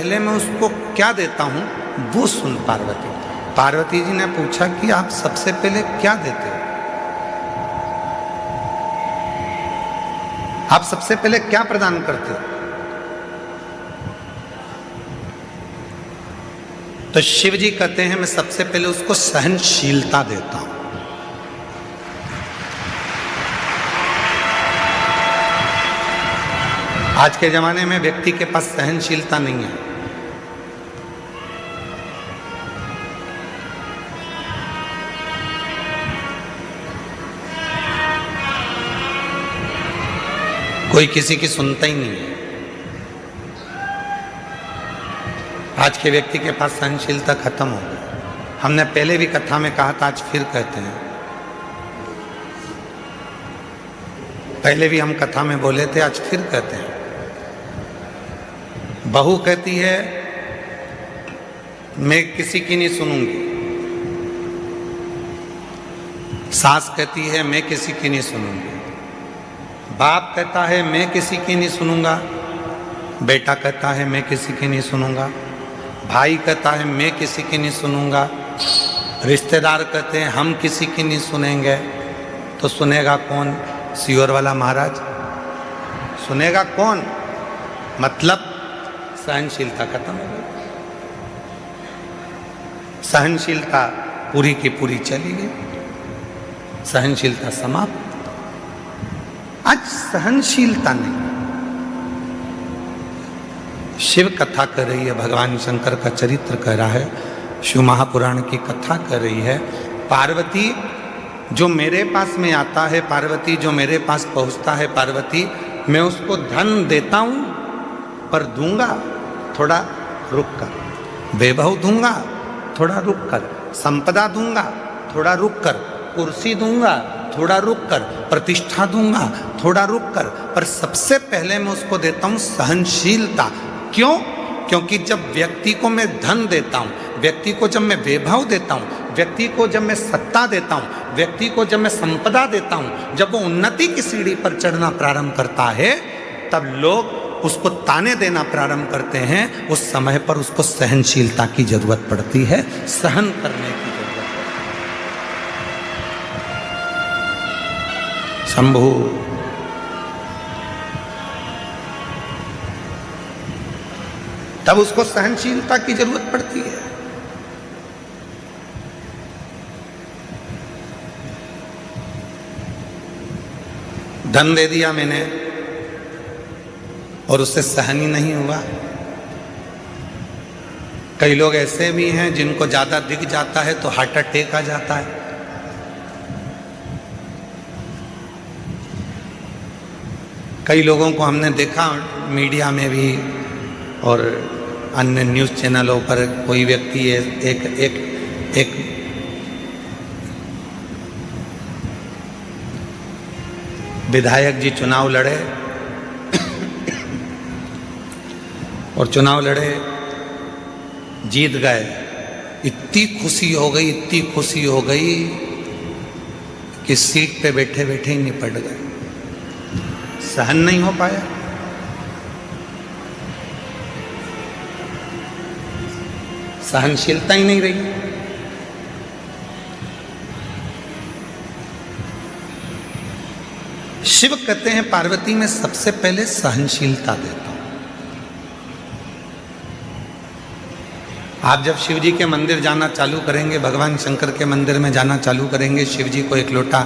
पहले मैं उसको क्या देता हूं वो सुन पार्वती। पार्वती जी ने पूछा कि आप सबसे पहले क्या देते हो, आप सबसे पहले क्या प्रदान करते हो? तो शिव जी कहते हैं मैं सबसे पहले उसको सहनशीलता देता हूं। आज के जमाने में व्यक्ति के पास सहनशीलता नहीं है। कोई किसी की सुनता ही नहीं है। आज के व्यक्ति के पास सहनशीलता खत्म हो गई। हमने पहले भी कथा में कहा था, आज फिर कहते हैं। पहले भी हम कथा में बोले थे, आज फिर कहते हैं। बहू कहती है मैं किसी की नहीं सुनूंगी, सास कहती है मैं किसी की नहीं सुनूंगी, बाप कहता है मैं किसी की नहीं सुनूंगा, बेटा कहता है मैं किसी की नहीं सुनूंगा, भाई कहता है मैं किसी की नहीं सुनूंगा, रिश्तेदार कहते हैं हम किसी की नहीं सुनेंगे। तो सुनेगा कौन? सियोर वाला महाराज सुनेगा कौन? मतलब सहनशीलता खत्म हो गई। सहनशीलता पूरी की पूरी चली गई, सहनशीलता समाप्त। आज सहनशीलता नहीं। शिव कथा कर रही है, भगवान शंकर का चरित्र कह रहा है, शिव महापुराण की कथा कर रही है। पार्वती जो मेरे पास में आता है, पार्वती जो मेरे पास पहुंचता है, पार्वती मैं उसको धन देता हूं पर दूंगा थोड़ा रुक कर, वैभव दूंगा थोड़ा रुक कर, संपदा दूंगा थोड़ा रुक कर, कुर्सी दूंगा थोड़ा रुक कर, प्रतिष्ठा दूंगा थोड़ा रुक कर, पर सबसे पहले मैं उसको देता हूं सहनशीलता। क्यों? क्योंकि जब व्यक्ति को मैं धन देता हूं, व्यक्ति को जब मैं वैभव देता हूं, व्यक्ति को जब मैं सत्ता देता हूं, व्यक्ति को जब मैं संपदा देता हूं, जब वो उन्नति की सीढ़ी पर चढ़ना प्रारंभ करता है, तब लोग उसको ताने देना प्रारंभ करते हैं। उस समय पर उसको सहनशीलता की जरूरत पड़ती है, सहन करने की जरूरत है। शंभु तब उसको सहनशीलता की जरूरत पड़ती है। धन दे दिया मैंने और उससे सहन ही नहीं हुआ। कई लोग ऐसे भी हैं जिनको ज्यादा दिख जाता है तो हार्ट अटैक आ जाता है। कई लोगों को हमने देखा मीडिया में भी और अन्य न्यूज़ चैनलों पर, कोई व्यक्ति एक विधायक जी चुनाव लड़े और चुनाव लड़े, जीत गए। इतनी खुशी हो गई, इतनी खुशी हो गई कि सीट पे बैठे बैठे ही निपट गए, सहन नहीं हो पाया। सहनशीलता ही नहीं रही। शिव कहते हैं पार्वती में सबसे पहले सहनशीलता देता हूं। आप जब शिव जी के मंदिर जाना चालू करेंगे, भगवान शंकर के मंदिर में जाना चालू करेंगे, शिव जी को एक लोटा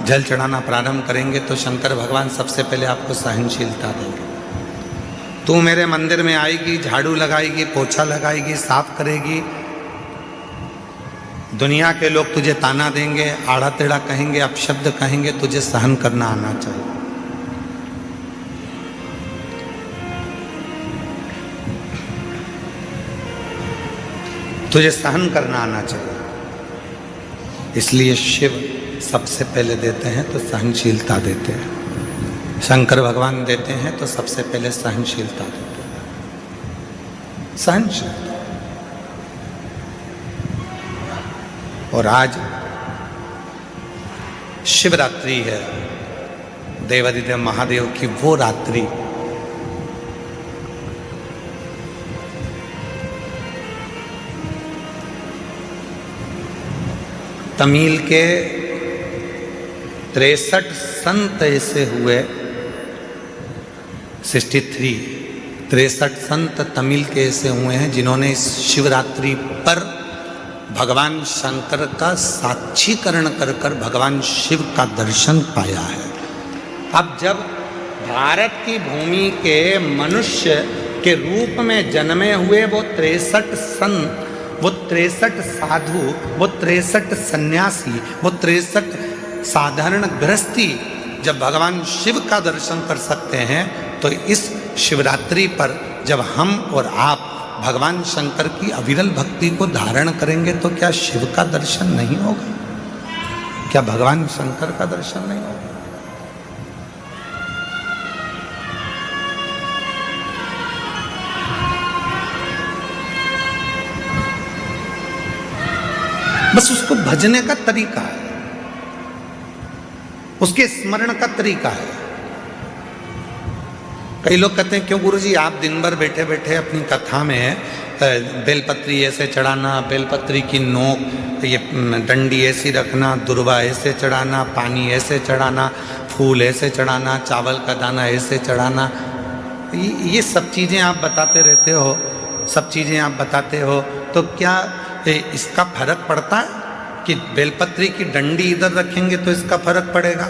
जल चढ़ाना प्रारंभ करेंगे, तो शंकर भगवान सबसे पहले आपको सहनशीलता देंगे। तू मेरे मंदिर में आएगी, झाड़ू लगाएगी, पोछा लगाएगी, साफ करेगी, दुनिया के लोग तुझे ताना देंगे, आड़ा टेढ़ा कहेंगे, अपशब्द कहेंगे, तुझे सहन करना आना चाहिए। तुझे सहन करना आना चाहिए। इसलिए शिव सबसे पहले देते हैं तो सहनशीलता देते हैं। शंकर भगवान देते हैं तो सबसे पहले सहनशीलता देते हैं, सहनशीलता। और आज शिवरात्रि है, देवादिदेव महादेव की वो रात्रि तमिल के 63 संत ऐसे हुए, 63 संत तमिल के ऐसे हुए हैं जिन्होंने इस शिवरात्रि पर भगवान शंकर का साक्षीकरण कर कर भगवान शिव का दर्शन पाया है। अब जब भारत की भूमि के मनुष्य के रूप में जन्मे हुए वो 63 संत, वो 63 साधु, वो 63 सन्यासी, वो 63 साधारण गृहस्थी जब भगवान शिव का दर्शन कर सकते हैं, तो इस शिवरात्रि पर जब हम और आप भगवान शंकर की अविरल भक्ति को धारण करेंगे तो क्या शिव का दर्शन नहीं होगा? क्या भगवान शंकर का दर्शन नहीं होगा? बस उसको भजने का तरीका है, उसके स्मरण का तरीका है। कई लोग कहते हैं क्यों गुरुजी आप दिन भर बैठे बैठे अपनी कथा में बेलपत्री ऐसे चढ़ाना, बेलपत्री की नोक ये डंडी ऐसी रखना, दुर्वा ऐसे चढ़ाना, पानी ऐसे चढ़ाना, फूल ऐसे चढ़ाना, चावल का दाना ऐसे चढ़ाना, ये सब चीज़ें आप बताते रहते हो, सब चीज़ें आप बताते हो, तो क्या इसका फर्क पड़ता है कि बेलपत्री की डंडी इधर रखेंगे तो इसका फर्क पड़ेगा,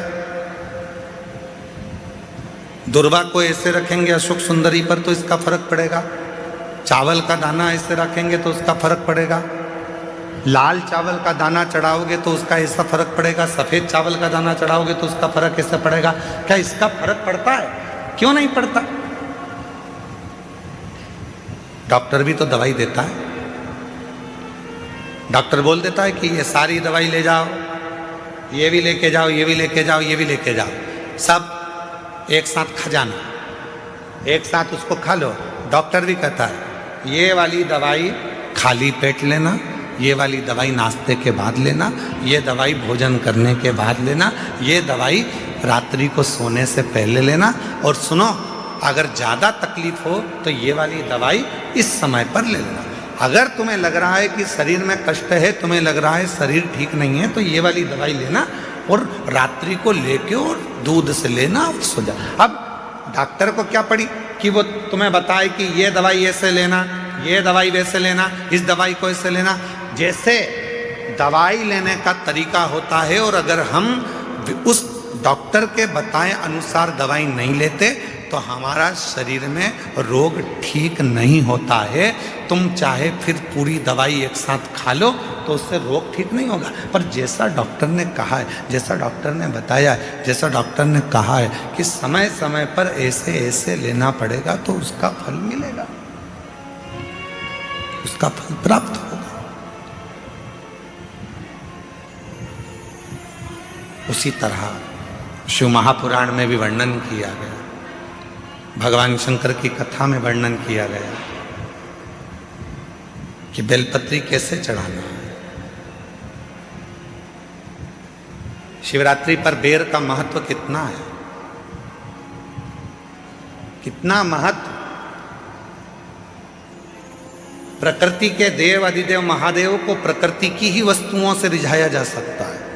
दुर्वा को ऐसे रखेंगे अशोक सुंदरी पर तो इसका फर्क पड़ेगा, चावल का दाना ऐसे रखेंगे तो उसका फर्क पड़ेगा, लाल चावल का दाना चढ़ाओगे तो उसका ऐसा फर्क पड़ेगा, सफ़ेद चावल का दाना चढ़ाओगे तो उसका फर्क ऐसा पड़ेगा? क्या इसका फर्क पड़ता है? क्यों नहीं पड़ता? डॉक्टर भी तो दवाई देता है, डॉक्टर बोल देता है कि ये सारी दवाई ले जाओ, ये भी लेके जाओ, ये भी लेके जाओ, ये भी लेके जाओ, सब एक साथ खा जाना, एक साथ उसको खा लो। डॉक्टर भी कहता है ये वाली दवाई खाली पेट लेना, ये वाली दवाई नाश्ते के बाद लेना, ये दवाई भोजन करने के बाद लेना, ये दवाई रात्रि को सोने से पहले लेना, और सुनो अगर ज़्यादा तकलीफ हो तो ये वाली दवाई इस समय पर ले लेना। अगर तुम्हें लग रहा है कि शरीर में कष्ट है, तुम्हें लग रहा है शरीर ठीक नहीं है, तो ये वाली दवाई लेना और रात्रि को लेके और दूध से लेना और सो जा। अब डॉक्टर को क्या पड़ी कि वो तुम्हें बताए कि ये दवाई ऐसे लेना, ये दवाई वैसे लेना, इस दवाई को ऐसे लेना। जैसे दवाई लेने का तरीका होता है, और अगर हम उस डॉक्टर के बताए अनुसार दवाई नहीं लेते तो हमारा शरीर में रोग ठीक नहीं होता है। तुम चाहे फिर पूरी दवाई एक साथ खा लो तो उससे रोग ठीक नहीं होगा। पर जैसा डॉक्टर ने कहा है, जैसा डॉक्टर ने बताया है, जैसा डॉक्टर ने कहा है कि समय समय पर ऐसे ऐसे लेना पड़ेगा तो उसका फल मिलेगा, उसका फल प्राप्त होगा। उसी तरह शिव महापुराण में भी वर्णन किया गया, भगवान शंकर की कथा में वर्णन किया गया कि बेलपत्री कैसे चढ़ाना है। शिवरात्रि पर बेर का महत्व कितना है, कितना महत्व। प्रकृति के देव अधिदेव महादेव को प्रकृति की ही वस्तुओं से रिझाया जा सकता है।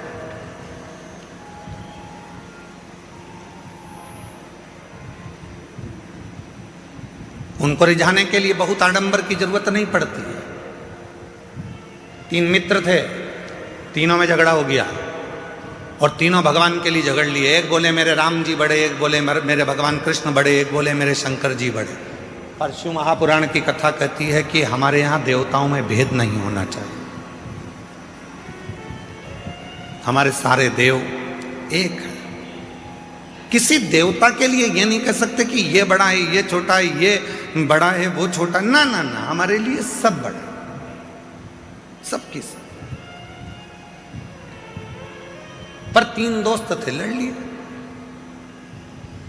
उनको रिझाने के लिए बहुत आडंबर की जरूरत नहीं पड़ती है। 3 मित्र थे, तीनों में झगड़ा हो गया और तीनों भगवान के लिए झगड़ लिए। एक बोले मेरे राम जी बड़े, एक बोले मेरे भगवान कृष्ण बड़े, एक बोले मेरे शंकर जी बड़े। पर शिव महापुराण की कथा कहती है कि हमारे यहाँ देवताओं में भेद नहीं होना चाहिए, हमारे सारे देव एक है। किसी देवता के लिए ये नहीं कह सकते कि ये बड़ा है, ये छोटा है, ये बड़ा है, वो छोटा। ना ना ना, हमारे लिए सब बड़ा, सबकी सब। पर 3 दोस्त थे, लड़ लिए।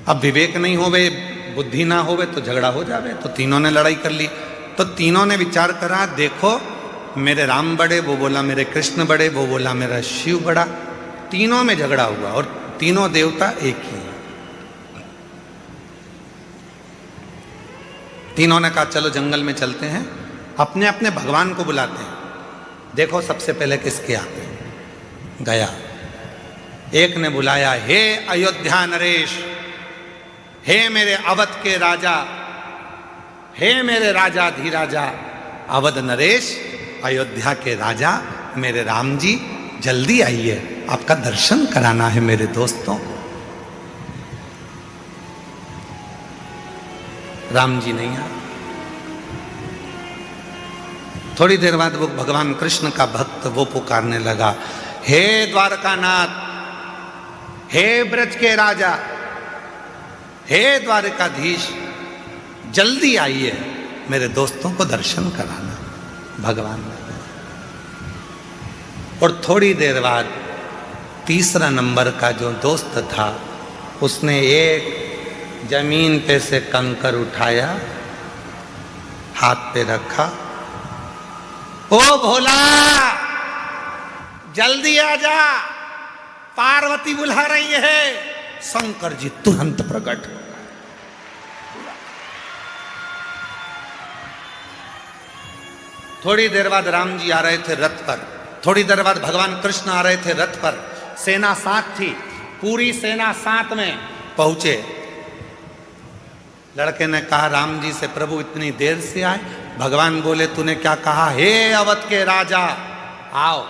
अब विवेक नहीं होवे, बुद्धि ना होवे तो झगड़ा हो जावे। तो तीनों ने लड़ाई कर ली। तो तीनों ने विचार करा, देखो मेरे राम बड़े, वो बोला मेरे कृष्ण बड़े, वो बोला मेरा शिव बड़ा। तीनों में झगड़ा हुआ और तीनों देवता एक ही हैं। तीनों ने कहा चलो जंगल में चलते हैं, अपने अपने भगवान को बुलाते हैं, देखो सबसे पहले किसके आते हैं। गया। एक ने बुलाया, हे अयोध्या नरेश, हे मेरे अवध के राजा, हे मेरे राजा धीराजा, अवध नरेश, अयोध्या के राजा, मेरे राम जी जल्दी आइए, आपका दर्शन कराना है मेरे दोस्तों। राम जी नहीं आए। थोड़ी देर बाद वो भगवान कृष्ण का भक्त वो पुकारने लगा, हे द्वारकानाथ, हे ब्रज के राजा, हे द्वारकाधीश, जल्दी आइए, मेरे दोस्तों को दर्शन कराना। भगवान ने, और थोड़ी देर बाद तीसरा नंबर का जो दोस्त था उसने एक जमीन पे से कंकर उठाया, हाथ पे रखा, ओ भोला जल्दी आ जा, पार्वती बुला रही है। शंकर जी तुरंत प्रकट हो। थोड़ी देर बाद राम जी आ रहे थे रथ पर, थोड़ी देर बाद भगवान कृष्ण आ रहे थे रथ पर, सेना साथ थी, पूरी सेना साथ में पहुंचे। लड़के ने कहा राम जी से, प्रभु इतनी देर से आए? भगवान बोले, तूने क्या कहा? हे अवध के राजा आओ।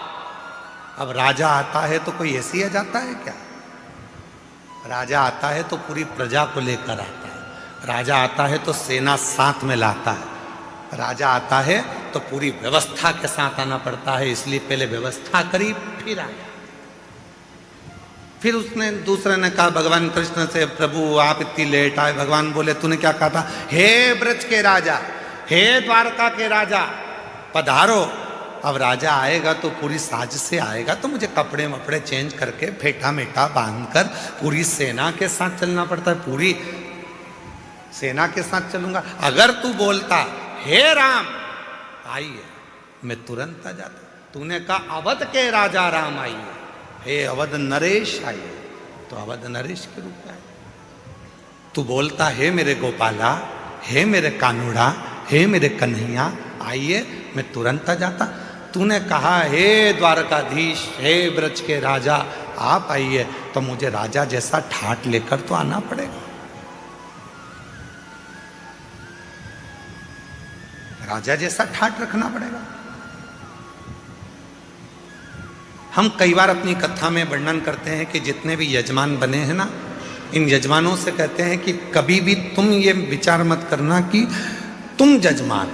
अब राजा आता है तो कोई ऐसे ही आ जाता है क्या? राजा आता है तो पूरी प्रजा को लेकर आता है, राजा आता है तो सेना साथ में लाता है, राजा आता है तो पूरी व्यवस्था के साथ आना पड़ता है, इसलिए पहले व्यवस्था करी फिर आया। फिर उसने दूसरे ने कहा भगवान कृष्ण से, प्रभु आप इतनी लेट आए। भगवान बोले, तूने क्या कहा था? हे ब्रज के राजा, हे द्वारका के राजा, पधारो। अब राजा आएगा तो पूरी साज से आएगा, तो मुझे कपड़े वपड़े चेंज करके फेटा मेटा बांध कर पूरी सेना के साथ चलना पड़ता है, पूरी सेना के साथ चलूंगा। अगर तू बोलता हे राम आइए, मैं तुरंत आ जाता। तूने कहा अवध के राजा राम आइए, हे अवध नरेश आइए, तो अवध नरेश के रूप में आए। तू बोलता हे मेरे गोपाला, हे मेरे कानूड़ा, हे मेरे कन्हैया आइए, मैं तुरंत आ जाता। तूने कहा हे द्वारकाधीश, हे ब्रज के राजा आप आइए, तो मुझे राजा जैसा ठाट लेकर तो आना पड़ेगा। राजा जैसा ठाट रखना पड़ेगा। हम कई बार अपनी कथा में वर्णन करते हैं कि जितने भी यजमान बने हैं ना, इन यजमानों से कहते हैं कि कभी भी तुम ये विचार मत करना कि तुम जजमान,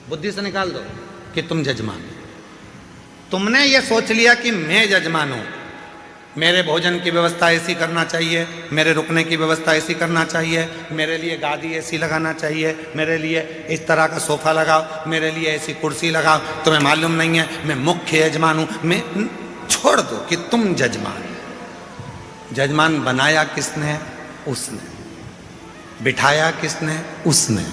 बुद्धि से निकाल दो कि तुम जजमान। तुमने ये सोच लिया कि मैं जजमान हूं, मेरे भोजन की व्यवस्था ऐसी करना चाहिए, मेरे रुकने की व्यवस्था ऐसी करना चाहिए, मेरे लिए गादी ऐसी लगाना चाहिए, मेरे लिए इस तरह का सोफा लगाओ, मेरे लिए ऐसी कुर्सी लगाओ। तुम्हें मालूम नहीं है मैं मुख्य यजमान हूं। मैं छोड़ दो कि तुम जजमान। जजमान बनाया किसने? उसने। बिठाया किसने? उसने।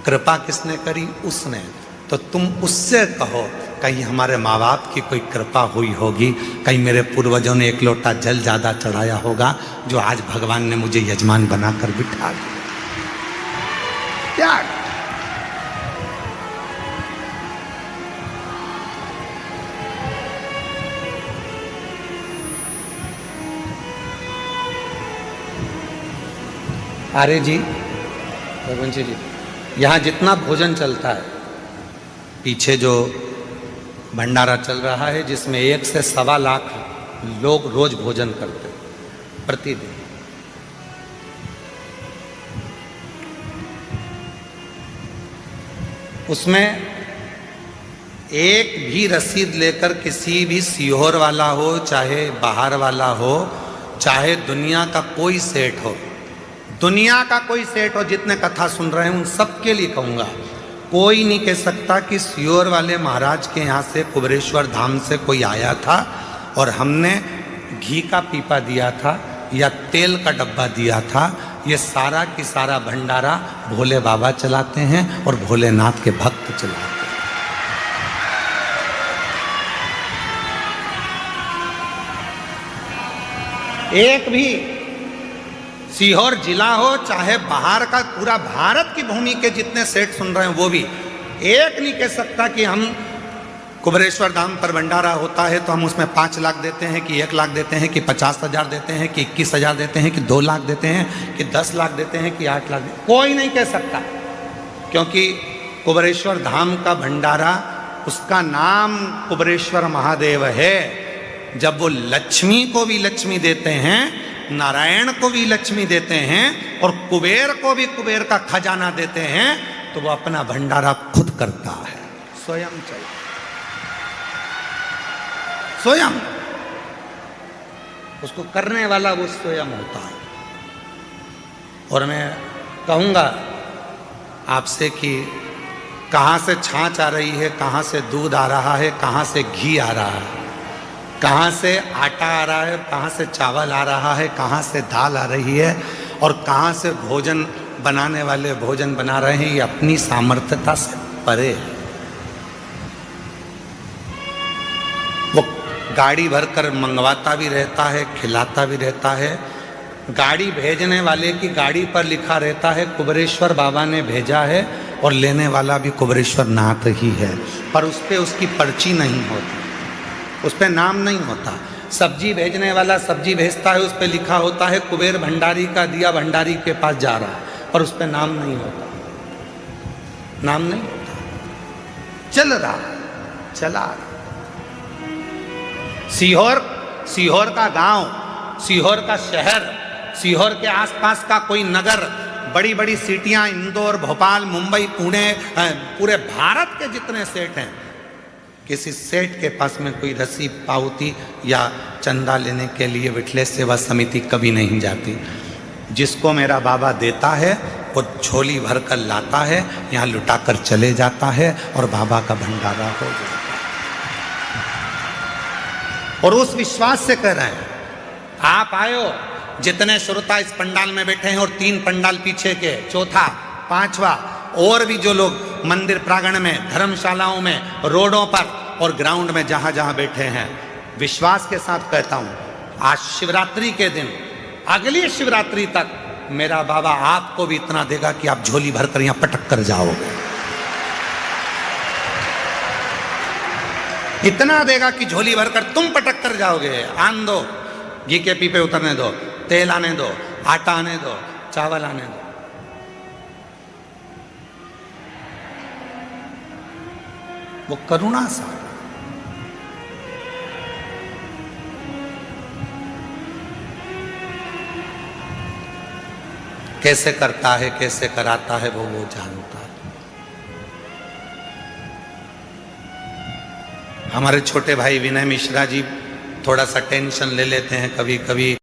कृपा किसने करी? उसने। तो तुम उससे कहो, कहीं हमारे माँ बाप की कोई कृपा हुई होगी, कहीं मेरे पूर्वजों ने एक लोटा जल ज़्यादा चढ़ाया होगा, जो आज भगवान ने मुझे यजमान बनाकर बिठा दिया। क्या आर्य जी, रघुवंशी जी, यहाँ जितना भोजन चलता है, पीछे जो भंडारा चल रहा है जिसमें 1 से 1.25 लाख लोग रोज भोजन करते हैं प्रतिदिन, उसमें एक भी रसीद लेकर किसी भी सीहोर वाला हो, चाहे बाहर वाला हो, चाहे दुनिया का कोई सेठ हो, दुनिया का कोई सेठ हो, जितने कथा सुन रहे हैं उन सबके लिए कहूँगा, कोई नहीं कह सकता कि सीहोर वाले महाराज के यहाँ से कुबेरेश्वर धाम से कोई आया था और हमने घी का पीपा दिया था या तेल का डब्बा दिया था। ये सारा की सारा भंडारा भोले बाबा चलाते हैं और भोलेनाथ के भक्त चलाते हैं। एक भी सीहोर जिला हो, चाहे बाहर का पूरा भारत की भूमि के जितने सेठ सुन रहे हैं वो भी एक नहीं कह सकता कि हम कुबेरेश्वर धाम पर भंडारा होता है तो हम उसमें 5 लाख देते हैं कि 1 लाख देते हैं कि 50,000 देते हैं कि 21,000 देते हैं कि 2 लाख देते हैं कि 10 लाख देते हैं कि 8 लाख देते हैं। कोई नहीं कह सकता, क्योंकि कुबेरेश्वर धाम का भंडारा, उसका नाम कुबेरेश्वर महादेव है। जब वो लक्ष्मी को भी लक्ष्मी देते हैं, नारायण को भी लक्ष्मी देते हैं और कुबेर को भी कुबेर का खजाना देते हैं, तो वो अपना भंडारा खुद करता है, स्वयं चलता, स्वयं। उसको करने वाला वो स्वयं होता है। और मैं कहूँगा आपसे कि कहाँ से छाछ आ रही है, कहाँ से दूध आ रहा है, कहाँ से घी आ रहा है, कहाँ से आटा आ रहा है, कहाँ से चावल आ रहा है, कहाँ से दाल आ रही है और कहाँ से भोजन बनाने वाले भोजन बना रहे हैं, ये अपनी सामर्थ्यता से परे है। वो गाड़ी भरकर मंगवाता भी रहता है, खिलाता भी रहता है। गाड़ी भेजने वाले की गाड़ी पर लिखा रहता है कुबेरेश्वर बाबा ने भेजा है, और लेने वाला भी कुबेरेश्वर नाथ ही है, पर उस पर उसकी पर्ची नहीं होती, उस पर नाम नहीं होता। सब्जी भेजने वाला सब्जी भेजता है, उस पर लिखा होता है कुबेर भंडारी का दिया भंडारी के पास जा रहा है, पर उस पर नाम नहीं होता, नाम नहीं होता। चल रहा, चला रहा। सीहोर का गांव, सीहोर का शहर, सीहोर के आसपास का कोई नगर, बड़ी बड़ी सिटियां, इंदौर, भोपाल, मुंबई, पुणे, पूरे भारत के जितने सेठ हैं, किसी सेठ के पास में कोई रसीद, पावती या चंदा लेने के लिए विठलेश सेवा समिति कभी नहीं जाती। जिसको मेरा बाबा देता है वो झोली भर कर लाता है, यहाँ लुटा कर चले जाता है और बाबा का भंडारा हो जाता है। और उस विश्वास से कह रहे हैं, आप आयो, जितने श्रोता इस पंडाल में बैठे हैं और 3 पंडाल पीछे के, चौथा, 5वां, और भी जो लोग मंदिर प्रांगण में, धर्मशालाओं में, रोडों पर और ग्राउंड में जहां जहां बैठे हैं, विश्वास के साथ कहता हूं, आज शिवरात्रि के दिन, अगली शिवरात्रि तक मेरा बाबा आपको भी इतना देगा कि आप झोली भरकर यहां पटक कर जाओगे। इतना देगा कि झोली भरकर तुम पटक कर जाओगे। आन दो, घी के पीपे उतरने दो, तेल आने दो, आटा आने दो, चावल आने दो। वो करुणा सा कैसे करता है, कैसे कराता है, वो जानता है। हमारे छोटे भाई विनय मिश्रा जी थोड़ा सा टेंशन ले लेते हैं कभी कभी।